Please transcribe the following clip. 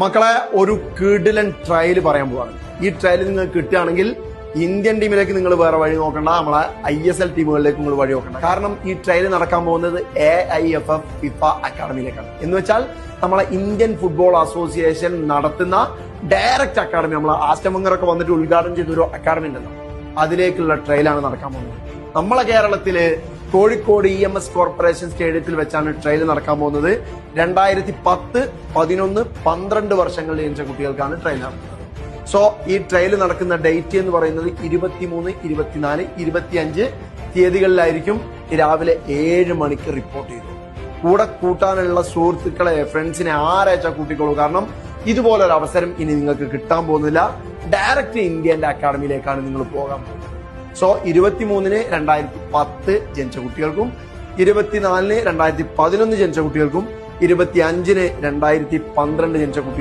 മക്കളെ ഒരു കിടിലൻ ട്രയൽ പറയാൻ പോവാണ്. ഈ ട്രയൽ നിങ്ങൾക്ക് കിട്ടുകയാണെങ്കിൽ ഇന്ത്യൻ ടീമിലേക്ക് നിങ്ങൾ വേറെ വഴി നോക്കണ്ട, നമ്മളെ ISL ടീമുകളിലേക്ക് നിങ്ങൾ വഴി നോക്കണ്ട. കാരണം ഈ ട്രയൽ നടക്കാൻ പോകുന്നത് AIFF ഫിഫ അക്കാഡമിയിലേക്കാണ്. എന്ന് വെച്ചാൽ നമ്മളെ ഇന്ത്യൻ ഫുട്ബോൾ അസോസിയേഷൻ നടത്തുന്ന ഡയറക്റ്റ് അക്കാഡമി, നമ്മളെ ആസ്റ്റം വെങ്ങറൊക്കെ വന്നിട്ട് ഉദ്ഘാടനം ചെയ്തൊരു അക്കാഡമി ഉണ്ടല്ലോ, അതിലേക്കുള്ള ട്രയലാണ് നടക്കാൻ പോകുന്നത്. നമ്മളെ കേരളത്തില് കോഴിക്കോട് EMS കോർപ്പറേഷൻ സ്റ്റേഡിയത്തിൽ വെച്ചാണ് ട്രയൽ നടക്കാൻ പോകുന്നത്. 2010, 11, 12 വർഷങ്ങളിൽ ജനിച്ച കുട്ടികൾക്കാണ് ട്രയൽ നടക്കുന്നത്. സോ ഈ ട്രയൽ നടക്കുന്ന ഡേറ്റ് എന്ന് പറയുന്നത് 23, 24, 25 തീയതികളിലായിരിക്കും. രാവിലെ 7 മണിക്ക് റിപ്പോർട്ട് ചെയ്തു. കൂടെ കൂട്ടാനുള്ള സുഹൃത്തുക്കളെ, ഫ്രണ്ട്സിനെ ആരാച്ചാ കൂട്ടിക്കോളൂ. കാരണം ഇതുപോലൊരു അവസരം ഇനി നിങ്ങൾക്ക് കിട്ടാൻ പോകുന്നില്ല. ഡയറക്റ്റ് ഇന്ത്യന്റെ അക്കാഡമിയിലേക്കാണ് നിങ്ങൾ പോകാൻ പോകുന്നത്. സോ 23-ന് 2010 ജനിച്ച കുട്ടികൾക്കും, 24-ന് 2011 ജനിച്ച കുട്ടികൾക്കും, 25-ന് 2012 ജനിച്ച കുട്ടികൾക്കും